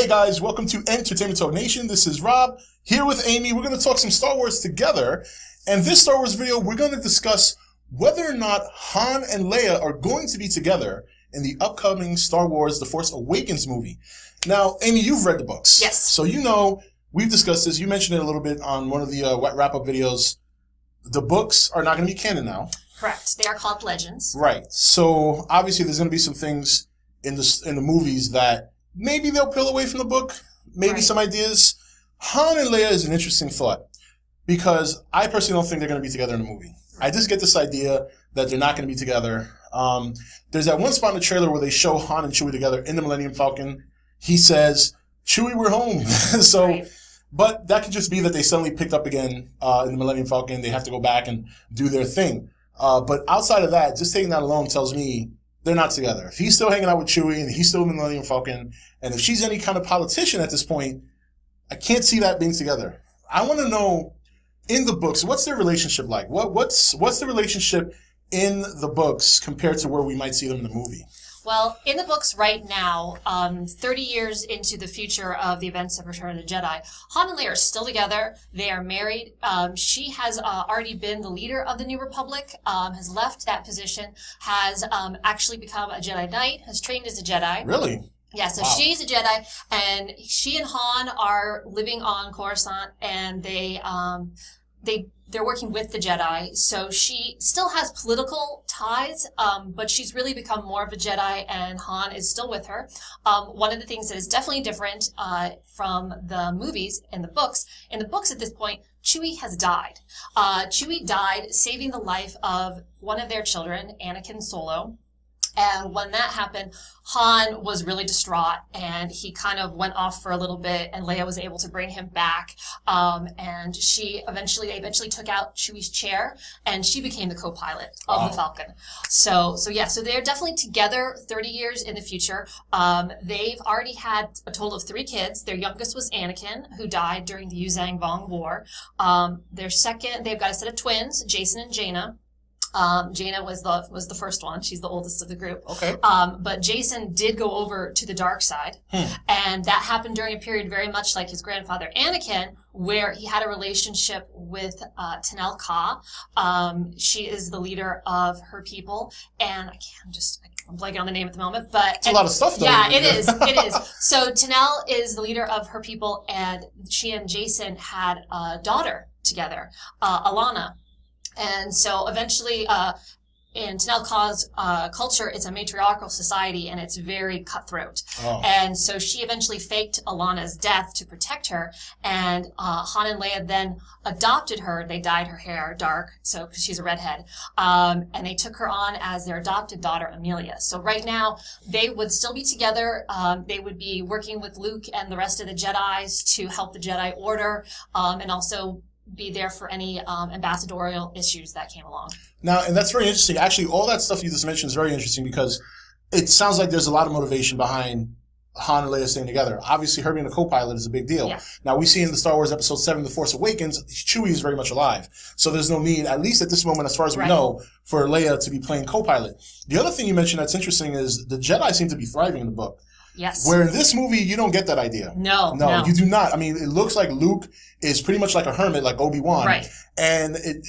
Hey guys, welcome to Entertainment Talk Nation. This is Rob, here with Amy. We're going to talk some Star Wars together. And this Star Wars video, we're going to discuss whether or not Han and Leia are going to be together in the upcoming Star Wars The Force Awakens movie. Now, Amy, you've read the books. Yes. So you know, we've discussed this. You mentioned it a little bit on one of the wrap-up videos. The books are not going to be canon now. Correct. They are called Legends. Right. So obviously there's going to be some things in the movies that maybe they'll peel away from the book, maybe some ideas. Han and Leia is an interesting thought because I personally don't think they're going to be together in the movie. I just get this idea that they're not going to be together. There's that one spot in the trailer where they show Han and Chewie together in the Millennium Falcon. He says, "Chewie, we're home." But that could just be that they suddenly picked up again in the Millennium Falcon. They have to go back and do their thing. But outside of that, just taking that alone tells me they're not together. If he's still hanging out with Chewie and he's still in the Millennium Falcon, and if she's any kind of politician at this point, I can't see that being together. I want to know, in the books, what's their relationship like? What's the relationship in the books compared to where we might see them in the movie? Well, in the books right now, 30 years into the future of the events of Return of the Jedi, Han and Leia are still together. They are married. She has already been the leader of the New Republic, has left that position, has actually become a Jedi Knight, has trained as a Jedi. Really? Yeah, so she's a Jedi, and she and Han are living on Coruscant, and they're working with the Jedi. So she still has political ties, but she's really become more of a Jedi, and Han is still with her. One of the things that is definitely different from the movies and the books, in the books at this point, Chewie has died. Chewie died saving the life of one of their children, Anakin Solo. And when that happened, Han was really distraught, and he kind of went off for a little bit, and Leia was able to bring him back. And they eventually took out Chewie's chair, and she became the co-pilot of the Falcon. So they're definitely together 30 years in the future. They've already had a total of 3 kids. Their youngest was Anakin, who died during the Yuzhang Vong War. They've got a set of twins, Jason and Jaina. Jaina was the first one. She's the oldest of the group. Okay. But Jason did go over to the dark side. And that happened during a period very much like his grandfather Anakin, where he had a relationship with Tenel Ka. She is the leader of her people. And I'm blanking on the name at the moment, but it's a lot of stuff though. Yeah, it is. It is. So Tenel is the leader of her people, and she and Jason had a daughter together, Alana. And so eventually, in Tenel Ka's culture, it's a matriarchal society, and it's very cutthroat. And so she eventually faked Alana's death to protect her, and Han and Leia then adopted her. They dyed her hair dark, because she's a redhead, and they took her on as their adopted daughter, Amelia. So right now, they would still be together. They would be working with Luke and the rest of the Jedis to help the Jedi Order, and also be there for any ambassadorial issues that came along. Now, and that's very interesting. Actually, all that stuff you just mentioned is very interesting because it sounds like there's a lot of motivation behind Han and Leia staying together. Obviously, her being a co-pilot is a big deal. Yeah. Now, we see in the Star Wars Episode 7, The Force Awakens, Chewie is very much alive. So there's no need, at least at this moment, as far as we know, for Leia to be playing co-pilot. The other thing you mentioned that's interesting is the Jedi seem to be thriving in the book. Yes. Where in this movie, you don't get that idea. No, you do not. I mean, it looks like Luke is pretty much like a hermit, like Obi-Wan. Right. And it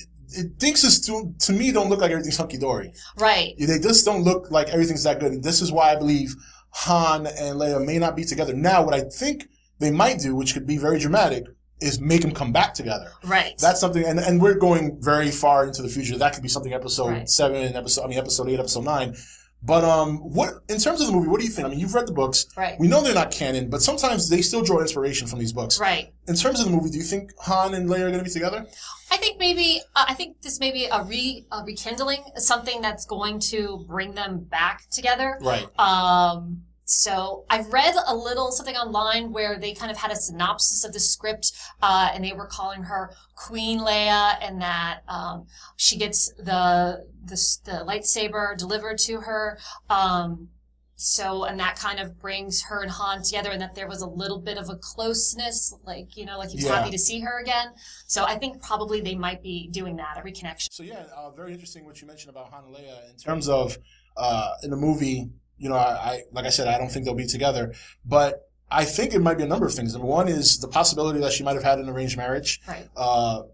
thinks to me, don't look like everything's hunky-dory. Right. They just don't look like everything's that good. And this is why I believe Han and Leia may not be together. Now, what I think they might do, which could be very dramatic, is make them come back together. Right. That's something, and we're going very far into the future. That could be something episode 7, episode 8, episode 9. But what in terms of the movie, what do you think? I mean, you've read the books. Right. We know they're not canon, but sometimes they still draw inspiration from these books. Right. In terms of the movie, do you think Han and Leia are going to be together? I think this may be a rekindling, something that's going to bring them back together. Right. So I read a little something online where they kind of had a synopsis of the script, and they were calling her Queen Leia, and that she gets the lightsaber delivered to her. And that kind of brings her and Han together, and that there was a little bit of a closeness, like he was happy to see her again. So I think probably they might be doing that, a reconnection. So very interesting what you mentioned about Han and Leia in terms of in the movie. I like I said, I don't think they'll be together, but I think it might be a number of things. Number one is the possibility that she might have had an arranged marriage. Right.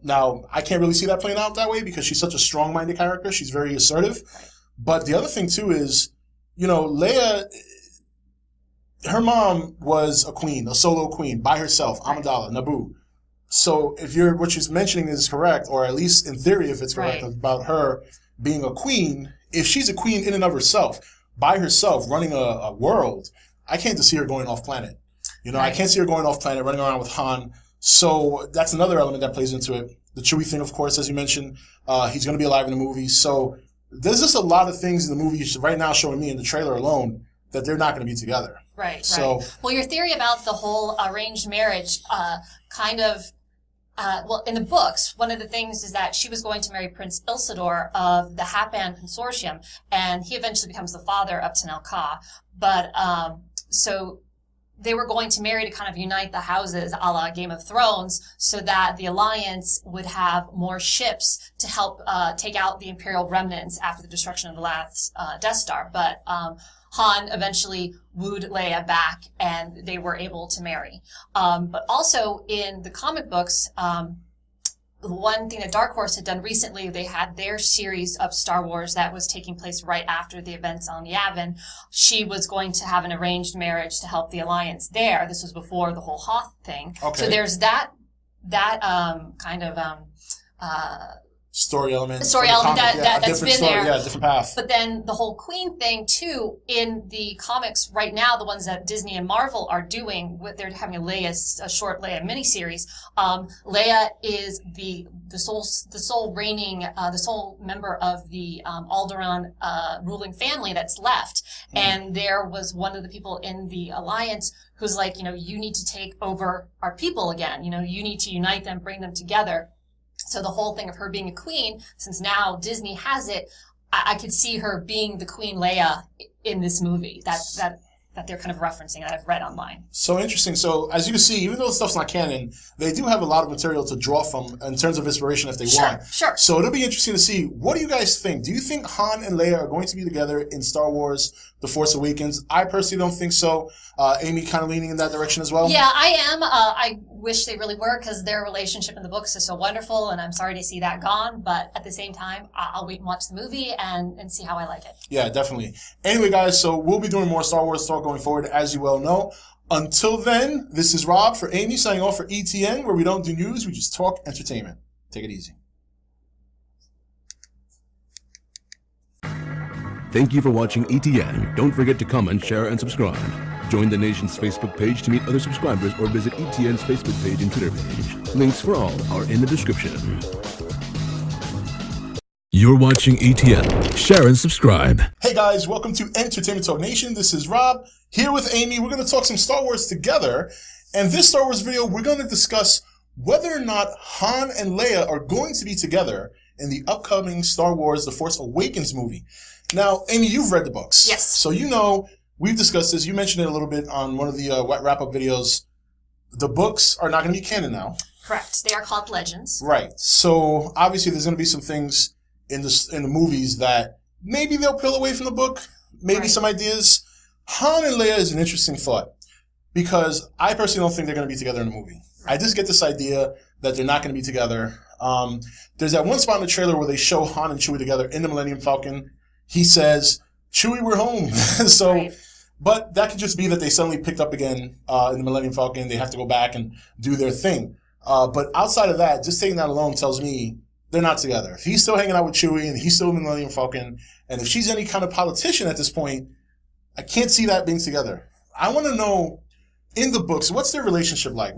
Now, I can't really see that playing out that way because she's such a strong-minded character. She's very assertive. Right. But the other thing, too, is, Leia, her mom was a queen, a solo queen, by herself, right. Amidala, Naboo. So if what she's mentioning is correct, or at least in theory if it's correct, right. about her being a queen, if she's a queen in and of herself, by herself, running a world, I can't see her going off planet. Right. I can't see her going off planet, running around with Han. So that's another element that plays into it. The Chewie thing, of course, as you mentioned, he's going to be alive in the movie. So there's just a lot of things in the movie right now showing me in the trailer alone that they're not going to be together. Right, so, right. Well, your theory about the whole arranged marriage in the books, one of the things is that she was going to marry Prince Ilsador of the Hapan Consortium, and he eventually becomes the father of Tenel Ka. But so they were going to marry to kind of unite the houses, a la Game of Thrones, so that the Alliance would have more ships to help take out the Imperial remnants after the destruction of the last Death Star. But Han eventually wooed Leia back, and they were able to marry. But also in the comic books, the one thing that Dark Horse had done recently, they had their series of Star Wars that was taking place right after the events on Yavin. She was going to have an arranged marriage to help the Alliance there. This was before the whole Hoth thing. Okay. So there's that kind of story element that's been there. Yeah, different path. But then the whole Queen thing too, in the comics right now, the ones that Disney and Marvel are doing, they're having a short Leia miniseries. Leia is the sole reigning, the sole member of the Alderaan ruling family that's left. And there was one of the people in the Alliance who's like, you need to take over our people again. You need to unite them, bring them together. So the whole thing of her being a queen, since now Disney has it, I could see her being the Queen Leia in this movie that they're kind of referencing that I've read online. So interesting. So as you can see, even though the stuff's not canon, they do have a lot of material to draw from in terms of inspiration if they want. Sure. So it'll be interesting to see. What do you guys think? Do you think Han and Leia are going to be together in Star Wars The Force Awakens? I personally don't think so. Amy kind of leaning in that direction as well? Yeah, I am. I wish they really were, because their relationship in the books is so wonderful, and I'm sorry to see that gone. But at the same time, I'll wait and watch the movie and see how I like it. Yeah, definitely. Anyway, guys, so we'll be doing more Star Wars talk going forward, as you well know. Until then, this is Rob for Amy, signing off for ETN, where we don't do news, we just talk entertainment. Take it easy. Thank you for watching ETN. Don't forget to comment, share, and subscribe. Join the nation's Facebook page to meet other subscribers or visit ETN's Facebook page and Twitter page. Links for all are in the description. You're watching ETN. Share and subscribe. Hey guys, welcome to Entertainment Talk Nation. This is Rob, here with Amy. We're going to talk some Star Wars together. And this Star Wars video, we're going to discuss whether or not Han and Leia are going to be together in the upcoming Star Wars The Force Awakens movie. Now, Amy, you've read the books. Yes. So we've discussed this. You mentioned it a little bit on one of the wrap-up videos. The books are not going to be canon now. Correct. They are called Legends. Right. So obviously there's going to be some things in the movies that maybe they'll peel away from the book, maybe some ideas. Han and Leia is an interesting thought because I personally don't think they're going to be together in the movie. I just get this idea that they're not going to be together. There's that one spot in the trailer where they show Han and Chewie together in the Millennium Falcon. He says, "Chewie, we're home." But that could just be that they suddenly picked up again in the Millennium Falcon. They have to go back and do their thing. But outside of that, just taking that alone tells me they're not together. If he's still hanging out with Chewie and he's still in the Millennium Falcon, and if she's any kind of politician at this point, I can't see that being together. I want to know, in the books, what's their relationship like?